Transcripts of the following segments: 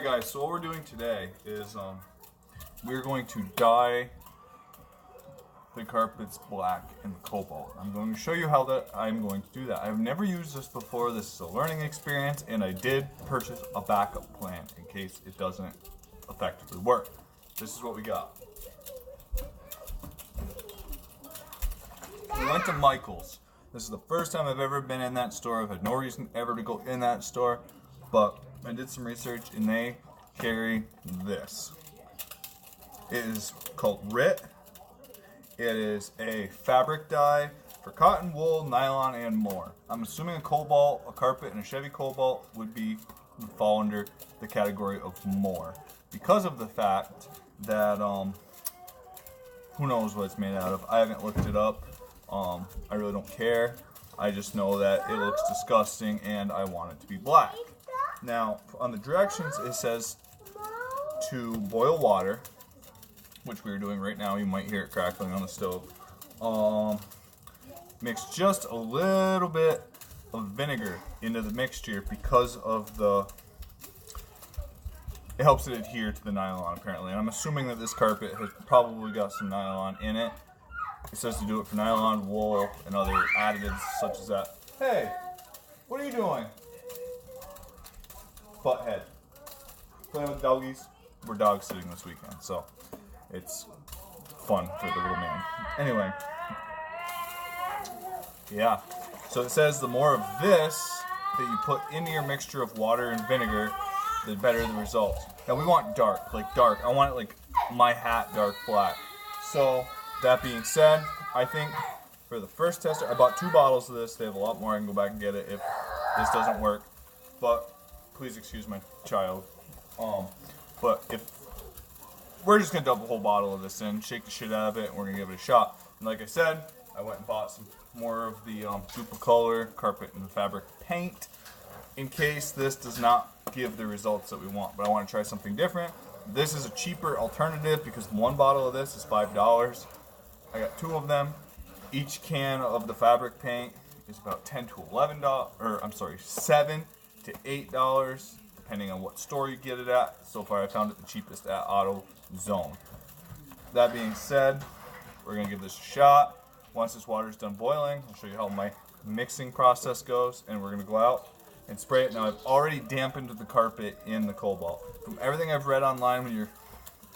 guys, so what we're doing today is we're going to dye the carpets black in cobalt. I'm going to show you how I'm going to do that. I've never used this before. This is a learning experience, and I did purchase a backup plan in case it doesn't effectively work. This is what we got. We went to Michael's. This is the first time I've ever been in that store. I've had no reason ever to go in that store, but I did some research and they carry this. It is called RIT. It is a fabric dye for cotton, wool, nylon, and more. I'm assuming a cobalt, a carpet, and a Chevy Cobalt would fall under the category of more, because of the fact that who knows what it's made out of. I haven't looked it up. I really don't care. I just know that it looks disgusting and I want it to be black. Now, on the directions it says to boil water, which we're doing right now. You might hear it crackling on the stove. Mix just a little bit of vinegar into the mixture because of it helps it adhere to the nylon apparently. And I'm assuming that this carpet has probably got some nylon in it. It says to do it for nylon, wool, and other additives such as that. Hey, what are you doing? Butthead. Playing with doggies. We're dog sitting this weekend, so it's fun for the little man. Anyway, yeah. So it says the more of this that you put into your mixture of water and vinegar, the better the results. Now we want dark, like dark. I want it like my hat, dark black. So that being said, I think for the first tester, I bought 2 bottles of this. They have a lot more. I can go back and get it if this doesn't work. But please excuse my child. But if we're just gonna dump a whole bottle of this in, shake the shit out of it, and we're gonna give it a shot. And like I said, I went and bought some more of the duplicolor carpet and fabric paint in case this does not give the results that we want. But I want to try something different. This is a cheaper alternative because 1 bottle of this is $5. I got 2 of them. Each can of the fabric paint is about $10 to $11, or I'm sorry, $7 to $8, depending on what store you get it at. So far, I found it the cheapest at AutoZone. That being said, we're gonna give this a shot. Once this water is done boiling, I'll show you how my mixing process goes, and we're gonna go out and spray it. Now, I've already dampened the carpet in the cobalt. From everything I've read online, when you're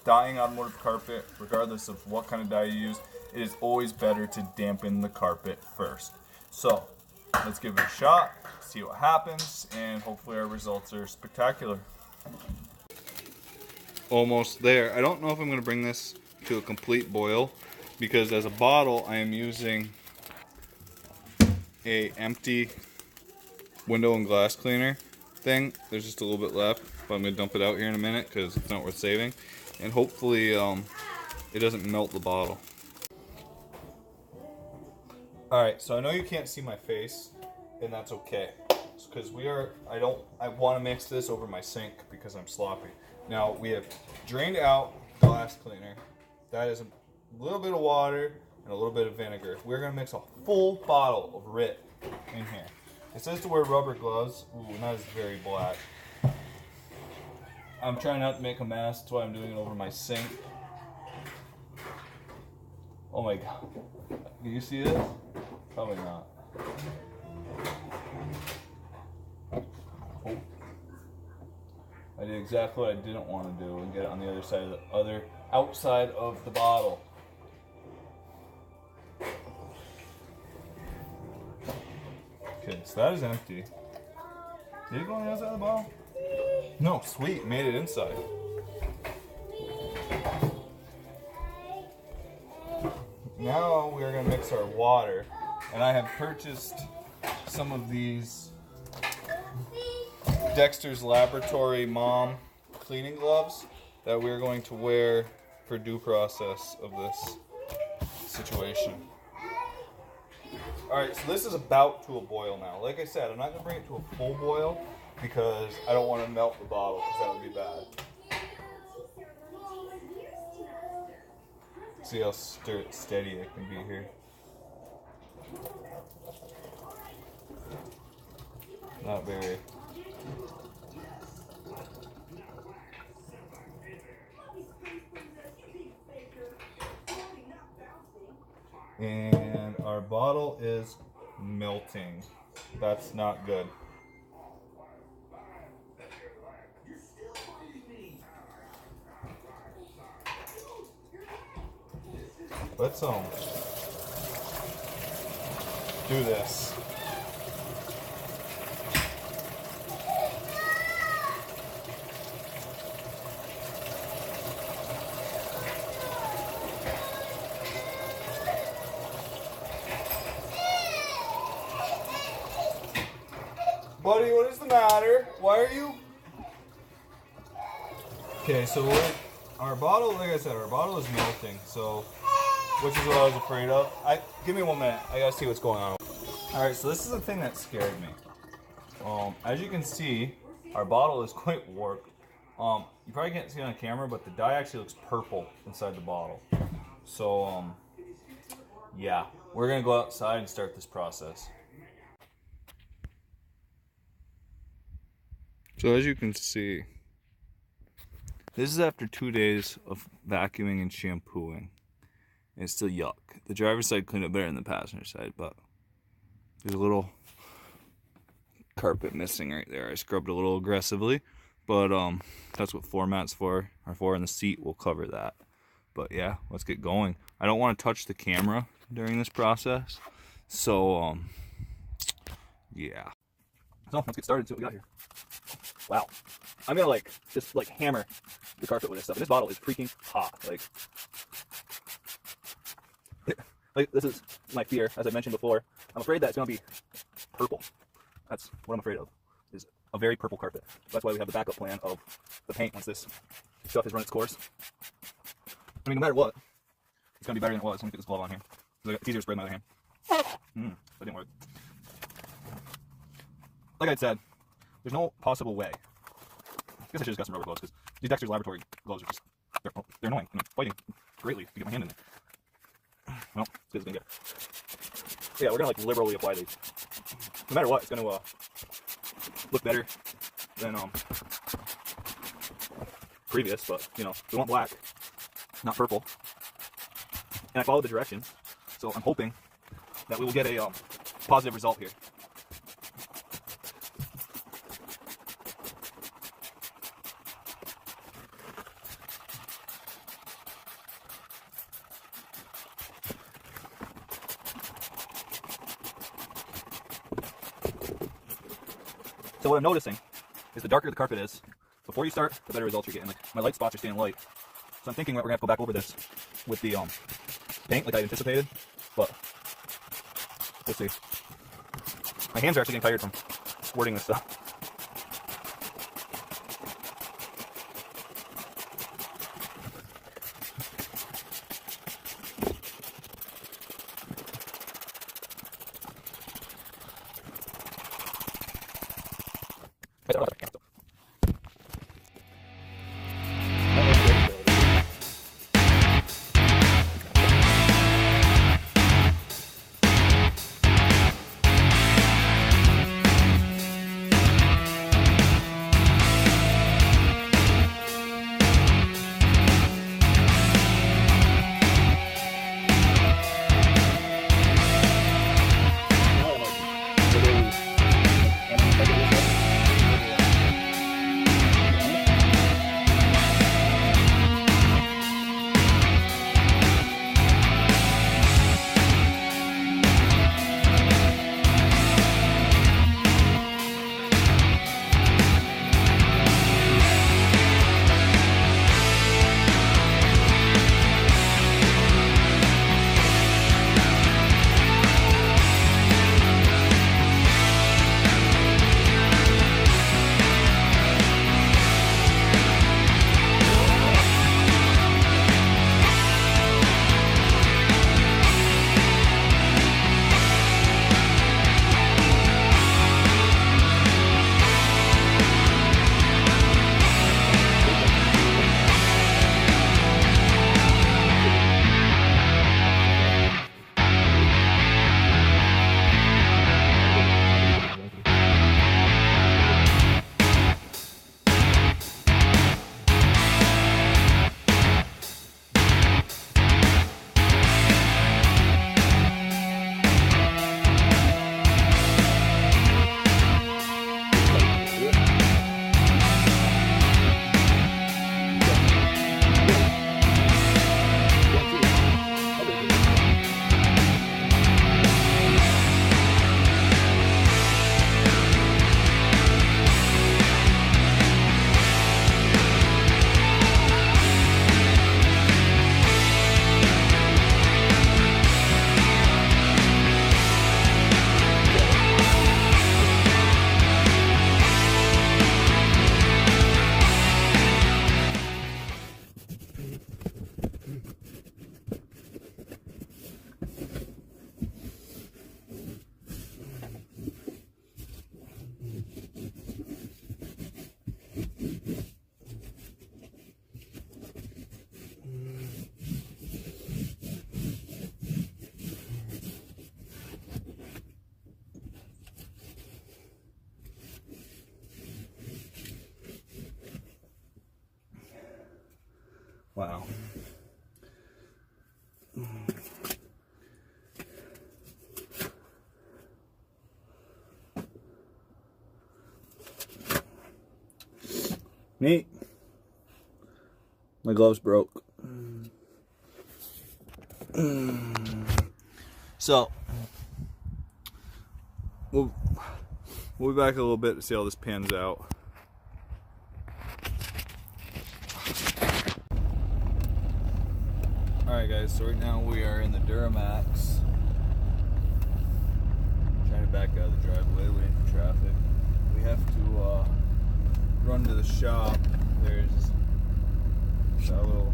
dyeing automotive carpet, regardless of what kind of dye you use, it is always better to dampen the carpet first. So, let's give it a shot, see what happens, and hopefully our results are spectacular. Almost there. I don't know if I'm going to bring this to a complete boil, because as a bottle, I am using a empty window and glass cleaner thing. There's just a little bit left, but I'm going to dump it out here in a minute because it's not worth saving. And hopefully it doesn't melt the bottle. Alright, so I know you can't see my face, and that's okay. Because I want to mix this over my sink because I'm sloppy. Now, we have drained out glass cleaner. That is a little bit of water and a little bit of vinegar. We're going to mix a full bottle of RIT in here. It says to wear rubber gloves. Ooh, that is very black. I'm trying not to make a mess, that's why I'm doing it over my sink. Oh my god. Can you see this? Probably not. Oh. I did exactly what I didn't want to do and get it on the other side of the outside of the bottle. Okay, so that is empty. Did it go on the outside of the bottle? No, sweet, made it inside. Now we are going to mix our water, and I have purchased some of these Dexter's Laboratory Mom cleaning gloves that we're going to wear for due process of this situation. Alright, so this is about to a boil now. Like I said, I'm not going to bring it to a full boil because I don't want to melt the bottle because that would be bad. See how steady it can be here. Not very. And our bottle is melting. That's not good. Let's do this. Buddy, what is the matter? Why are you? Okay, so our bottle, like I said, our bottle is melting. So, which is what I was afraid of. Give me 1 minute. I gotta see what's going on. All right, so this is the thing that scared me. As you can see, our bottle is quite warped. You probably can't see it on camera, but the dye actually looks purple inside the bottle. So, yeah, we're gonna go outside and start this process. So as you can see, this is after 2 days of vacuuming and shampooing. And it's still yuck. The driver's side cleaned up better than the passenger side, but there's a little carpet missing right there. I scrubbed a little aggressively, but that's what floor mats are for, and the seat will cover that. But yeah, let's get going. I don't want to touch the camera during this process, so yeah. So let's get started. See what we got here. Wow, I'm gonna just hammer the carpet with this stuff. And this bottle is freaking hot. Like this is my fear, as I mentioned before. I'm afraid that it's gonna be purple. That's what I'm afraid of, is a very purple carpet. That's why we have the backup plan of the paint once this stuff has run its course. I mean, no matter what, it's gonna be better than it was. Let me get this glove on here. It's easier to spray with my other hand. That didn't work. Like I said, there's no possible way. I guess I should have just got some rubber gloves, because these Dexter's laboratory gloves are just, they're annoying. I'm fighting greatly to get my hand in there. Well, it's good as it's gonna get. So yeah, we're gonna liberally apply these. No matter what, it's gonna look better than previous, but we want black, not purple. And I followed the directions, so I'm hoping that we will get a positive result here. So what I'm noticing is the darker the carpet is, before you start, the better results you're getting. My light spots are staying light. So I'm thinking that we're going to have to go back over this with the paint like I anticipated, but we'll see. My hands are actually getting tired from squirting this stuff. Wow. Neat. My gloves broke. So we'll be back a little bit to see how this pans out. Alright guys, so right now we are in the Duramax. Trying to back out of the driveway, waiting for traffic. We have to run to the shop. There's a little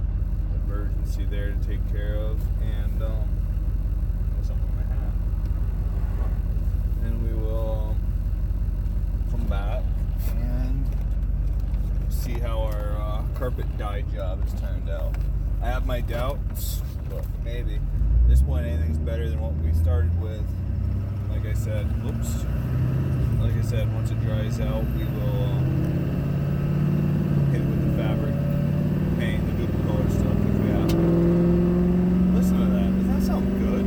emergency there to take care of, and something in my hat. Then we will come back and see how our carpet dye job has turned out. I have my doubts, but maybe at this point anything's better than what we started with. Like I said, once it dries out, we will hit it with the fabric, paint, the duplicolor stuff if we have to. Listen to that. Does that sound good?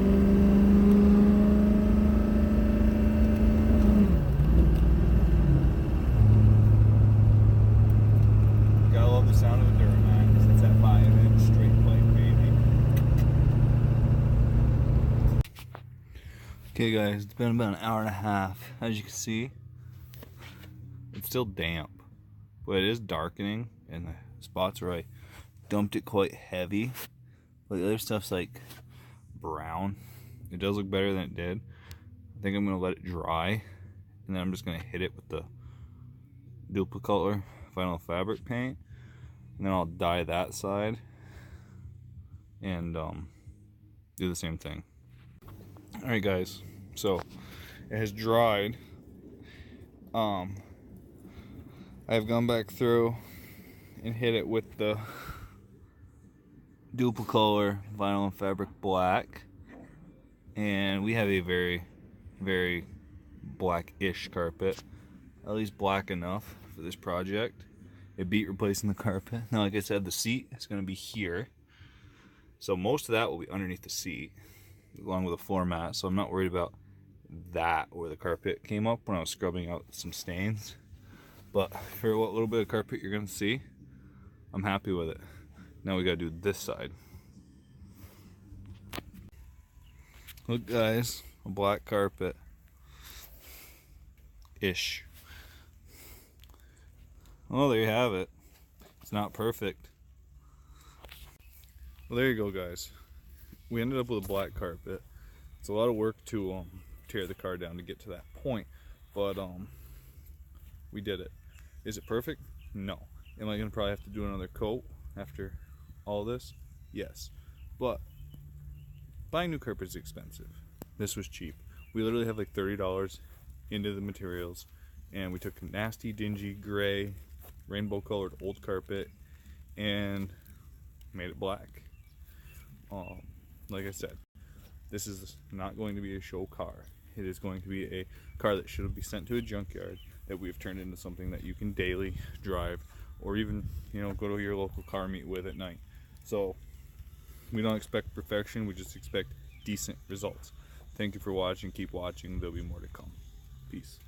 Gotta love the sound of a Duramax. It's that 5-inch straight plate, baby. Okay guys, it's been about an hour and a half. As you can see, it's still damp, but it is darkening in the spots where I dumped it quite heavy. But the other stuff's like brown. It does look better than it did. I think I'm gonna let it dry, and then I'm just gonna hit it with the duplicolor vinyl fabric paint, and then I'll dye that side and do the same thing. Alright guys, so it has dried. I've gone back through and hit it with the duplicolor vinyl and fabric black, and we have a very, very black-ish carpet, at least black enough for this project. It beat replacing the carpet. Now, like I said, the seat is going to be here, so most of that will be underneath the seat along with a floor mat, so I'm not worried about that where the carpet came up when I was scrubbing out some stains. But for what little bit of carpet you're going to see, I'm happy with it. Now we got to do this side. Look guys, a black carpet ish. Well, there you have it. It's not perfect. Well, there you go guys. We ended up with a black carpet. It's a lot of work to tear the car down to get to that point, but we did it. Is it perfect? No. Am I gonna probably have to do another coat after all this? Yes. But buying new carpet is expensive. This was cheap. We literally have like $30 into the materials, and we took a nasty, dingy, gray, rainbow colored old carpet and made it black. Like I said, this is not going to be a show car. It is going to be a car that should be sent to a junkyard that we've turned into something that you can daily drive, or even, you know, go to your local car meet with at night. So we don't expect perfection, we just expect decent results. Thank you for watching. Keep watching. There'll be more to come. Peace.